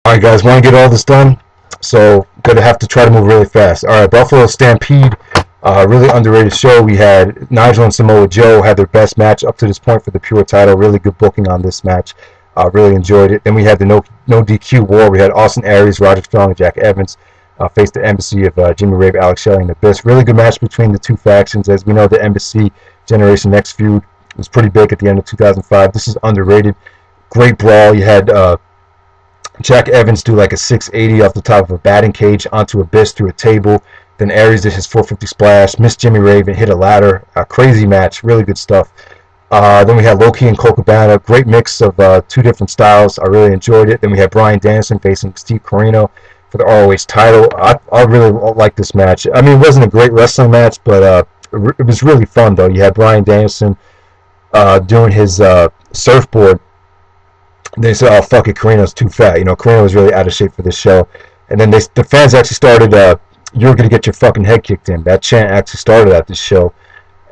Alright guys, want to get all this done, so gonna have to try to move really fast. Alright, Buffalo Stampede, really underrated show. We had Nigel and Samoa Joe had their best match up to this point for the Pure title. Really good booking on this match. Really enjoyed it. Then we had the no DQ war. We had Austin Aries, Roderick Strong, and Jack Evans face the Embassy of Jimmy Rave, Alex Shelley, and Abyss. Really good match between the two factions. As we know, the Embassy Generation Next feud was pretty big at the end of 2005. This is underrated. Great brawl. You had Jack Evans do like a 680 off the top of a batting cage onto Abyss through a table. Then Aries did his 450 splash, missed Jimmy Rave and hit a ladder. A crazy match, really good stuff. Then we had Loki and Colt Cabana, great mix of two different styles. I really enjoyed it. Then we had Bryan Danielson facing Steve Corino for the ROH title. I really like this match. I mean, it wasn't a great wrestling match, but it was really fun though. You had Bryan Danielson doing his surfboard. They said, "Oh fuck it, Corino's too fat." You know, Corino was really out of shape for this show. And then the fans actually started, "You're gonna get your fucking head kicked in." That chant actually started at this show,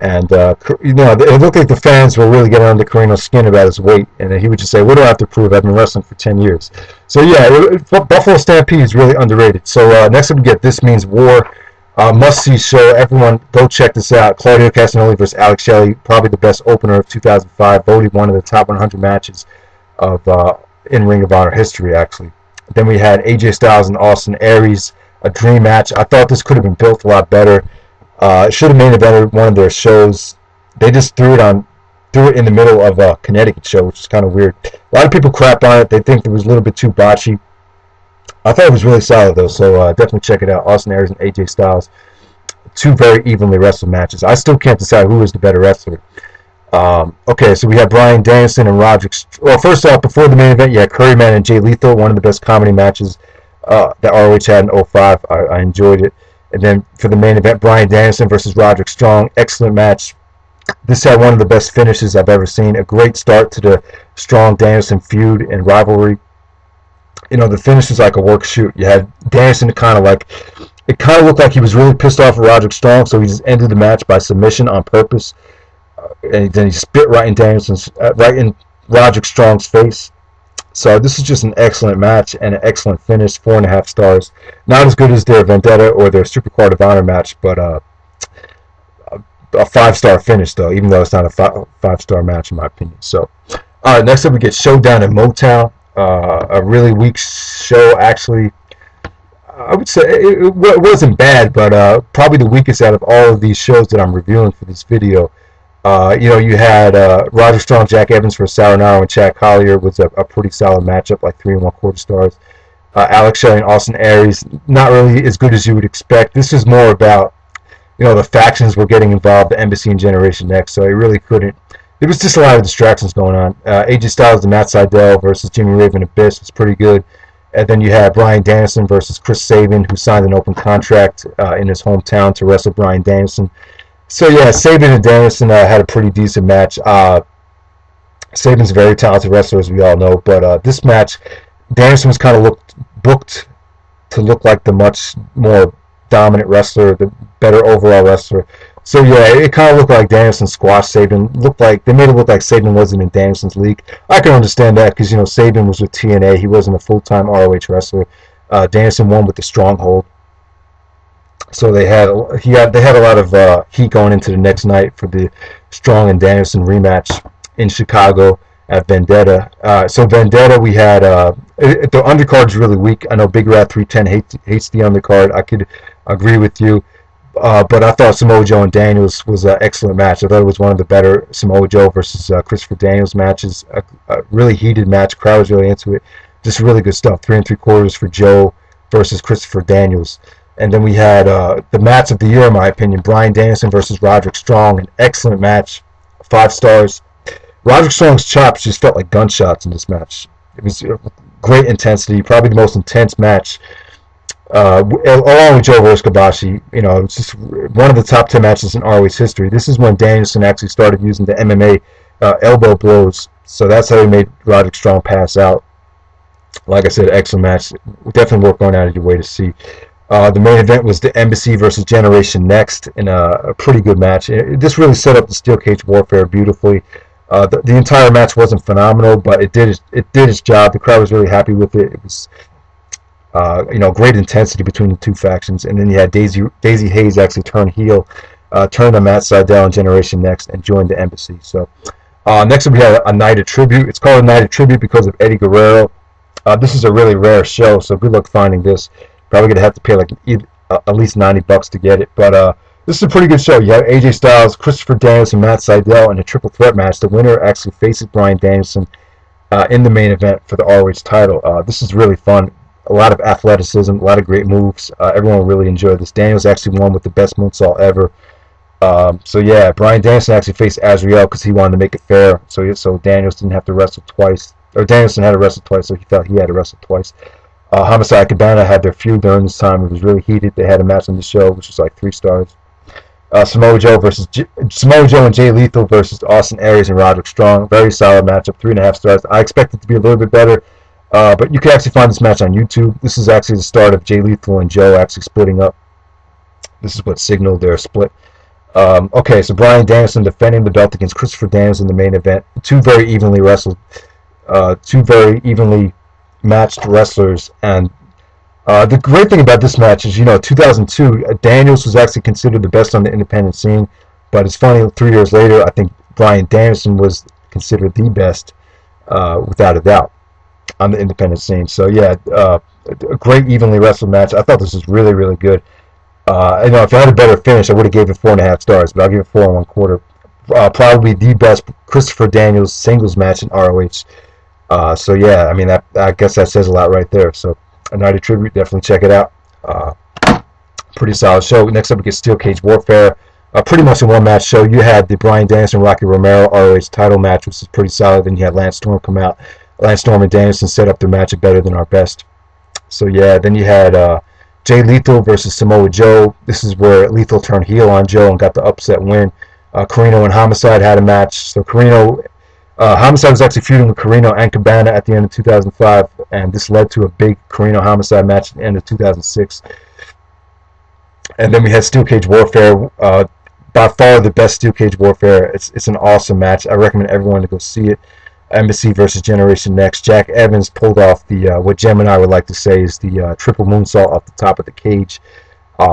and you know, it looked like the fans were really getting under Corino's skin about his weight, and then he would just say, "What do I have to prove? I've been wrestling for 10 years." So yeah, Buffalo Stampede is really underrated. So next up we get This Means War. Must-see show. Everyone go check this out. Claudio Castagnoli versus Alex Shelley, probably the best opener of 2005. Voted one of the top 100 matches of in Ring of Honor history, actually. Then we had AJ Styles and Austin Aries, a dream match. I thought this could have been built a lot better. It should have main evented one of their shows. They just threw it in the middle of a Connecticut show, which is kind of weird. A lot of people crap on it. They think it was a little bit too botchy. I thought it was really solid though, so definitely check it out. Austin Aries and AJ Styles, two very evenly wrestled matches. I still can't decide who is the better wrestler. Okay, so we have Bryan Danielson and Roderick. Well, first off, before the main event, you had Curryman and Jay Lethal, one of the best comedy matches that ROH had in 05. I enjoyed it. And then for the main event, Bryan Danielson versus Roderick Strong, excellent match. This had one of the best finishes I've ever seen. A great start to the Strong-Danielson feud and rivalry. You know, the finish was like a work shoot. You had Danielson it kind of looked like he was really pissed off at Roderick Strong, so he just ended the match by submission on purpose. And then he spit right in Roderick Strong's face. So this is just an excellent match and an excellent finish. 4.5 stars. Not as good as their Vendetta or their Super Card of Honor match, but a 5-star finish though, even though it's not a 5-star match in my opinion. So, next up we get Showdown in Motown. A really weak show, actually. I would say it wasn't bad, but probably the weakest out of all of these shows that I'm reviewing for this video. You know, you had Roderick Strong, Jack Evans for Rinauro, and Chad Collier was a pretty solid matchup, like 3 1/4 stars. Alex Shelley and Austin Aries, not really as good as you would expect. This is more about, you know, the factions were getting involved, the Embassy and Generation Next, so it really couldn't. There was just a lot of distractions going on. AJ Styles and Matt Sydal versus Jimmy Rave and Abyss was pretty good. And then you had Bryan Danielson versus Chris Sabin, who signed an open contract in his hometown to wrestle Bryan Danielson. So yeah, Sabin and Danielson had a pretty decent match. Sabin's a very talented wrestler, as we all know, but this match, Danielson was kind of booked to look like the much more dominant wrestler, the better overall wrestler. So yeah, it kind of looked like Danielson squashed Sabin. They made it look like Sabin wasn't in Danielson's league. I can understand that because, you know, Sabin was with TNA. He wasn't a full-time ROH wrestler. Danielson won with the stronghold. So they had a lot of heat going into the next night for the Strong and Danielson rematch in Chicago at Vendetta. So Vendetta, we had the undercard's really weak. I know Big Rat 310 hates the undercard. I could agree with you, but I thought Samoa Joe and Daniels was an excellent match. I thought it was one of the better Samoa Joe versus Christopher Daniels matches. A really heated match. Crowd was really into it. Just really good stuff. 3 3/4 for Joe versus Christopher Daniels. And then we had the match of the year, in my opinion, Bryan Danielson versus Roderick Strong. An excellent match, 5 stars. Roderick Strong's chops just felt like gunshots in this match. It was great intensity, probably the most intense match, along with Joe versus Kabashi. You know, it's just one of the top 10 matches in ROH history. This is when Danielson actually started using the MMA elbow blows, so that's how he made Roderick Strong pass out. Like I said, excellent match. Definitely worth going out of your way to see. The main event was the Embassy versus Generation Next in a pretty good match. This really set up the Steel Cage Warfare beautifully. The entire match wasn't phenomenal, but it did its job. The crowd was really happy with it. It was You know, great intensity between the two factions. And then you had Daisy Hayes actually turn heel, turned on Matt Sydal and Generation Next, and joined the Embassy. So next up we have a Night of Tribute. It's called a Night of Tribute because of Eddie Guerrero. This is a really rare show, so good luck finding this. Probably gonna have to pay like at least $90 to get it. But this is a pretty good show. You have AJ Styles, Christopher Danielson, Matt Sydal in a triple threat match. The winner actually faces Bryan Danielson in the main event for the ROH title. This is really fun. A lot of athleticism, a lot of great moves. Everyone will really enjoy this. Daniels actually won with the best moonsault ever. So yeah, Bryan Danielson actually faced Azrieal because he wanted to make it fair. So Daniels didn't have to wrestle twice. Or Danielson had to wrestle twice, so he felt he had to wrestle twice. Homicide Cabana had their feud during this time. It was really heated. They had a match on the show, which was like 3 stars. Samoa Joe and Jay Lethal versus Austin Aries and Roderick Strong. Very solid matchup, 3.5 stars. I expect it to be a little bit better, but you can actually find this match on YouTube. This is actually the start of Jay Lethal and Joe actually splitting up. This is what signaled their split. Okay, so Bryan Danielson defending the belt against Christopher Daniels in the main event. Two very evenly matched wrestlers, and the great thing about this match is, 2002, Daniels was actually considered the best on the independent scene, but it's funny, 3 years later, I think Bryan Danielson was considered the best, without a doubt, on the independent scene. So yeah, a great evenly wrestled match. I thought this was really, really good. If I had a better finish, I would have gave it 4.5 stars, but I'll give it 4 1/4. Probably the best Christopher Daniels singles match in ROH. So yeah, I mean, I guess that says a lot right there. So a Night of Tribute, definitely check it out. Pretty solid show. Next up we get Steel Cage Warfare. Pretty much a one-match show. You had the Bryan Danielson Rocky Romero ROH title match, which is pretty solid. Then you had Lance Storm come out. Lance Storm and Danielson set up their match Better Than Our Best. So yeah, then you had Jay Lethal versus Samoa Joe. This is where Lethal turned heel on Joe and got the upset win. Corino and Homicide had a match. So Homicide was actually feuding with Corino and Cabana at the end of 2005, and this led to a big Corino-Homicide match at the end of 2006. And then we had Steel Cage Warfare, by far the best Steel Cage Warfare. It's an awesome match. I recommend everyone to go see it. Embassy versus Generation Next. Jack Evans pulled off the what Gemini would like to say is the triple moonsault off the top of the cage.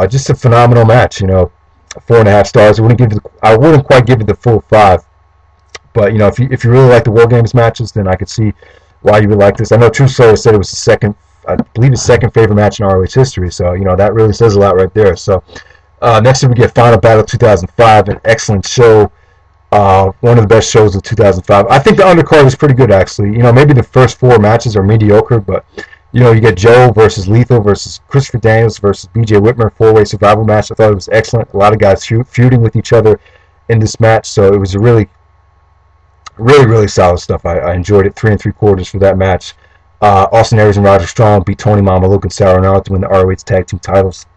Just a phenomenal match. 4.5 stars. I wouldn't quite give it the full 5. But if you really like the War Games matches, then I could see why you would like this. I know True Soul said it was I believe his second favorite match in ROH history. So that really says a lot right there. So next up we get Final Battle 2005, an excellent show. One of the best shows of 2005. I think the undercard was pretty good actually. Maybe the first 4 matches are mediocre, but you get Joe versus Lethal versus Christopher Daniels versus BJ Whitmer 4-way survival match. I thought it was excellent. A lot of guys feuding with each other in this match, so it was a really solid stuff. I enjoyed it. 3 3/4 for that match. Austin Aries and Roderick Strong beat Tony Mamaluke and Rinauro to win the ROH Tag Team titles.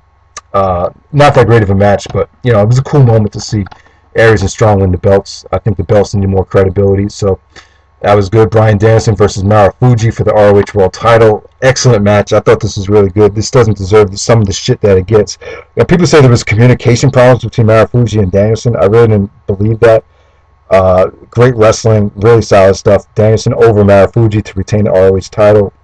Not that great of a match, but it was a cool moment to see Aries and Strong win the belts. I think the belts needed more credibility, so that was good. Bryan Danielson versus Marufuji for the ROH World title. Excellent match. I thought this was really good. This doesn't deserve some of the shit that it gets. People say there was communication problems between Marufuji and Danielson. I really didn't believe that. Great wrestling, really solid stuff. Danielson over Marufuji to retain the ROH title.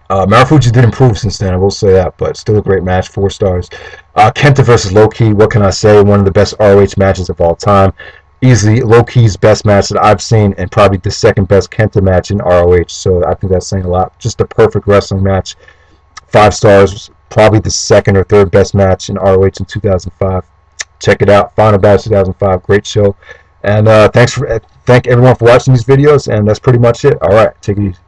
Marufuji did improve since then, I will say that, but still a great match, 4 stars. Kenta versus Low-Ki, what can I say? One of the best ROH matches of all time. Easily Low-Ki's best match that I've seen, and probably the second best Kenta match in ROH, so I think that's saying a lot. Just a perfect wrestling match. 5 stars, probably the second or third best match in ROH in 2005. Check it out, Final Battle 2005, great show. And thank everyone for watching these videos, and that's pretty much it. All right, take it easy.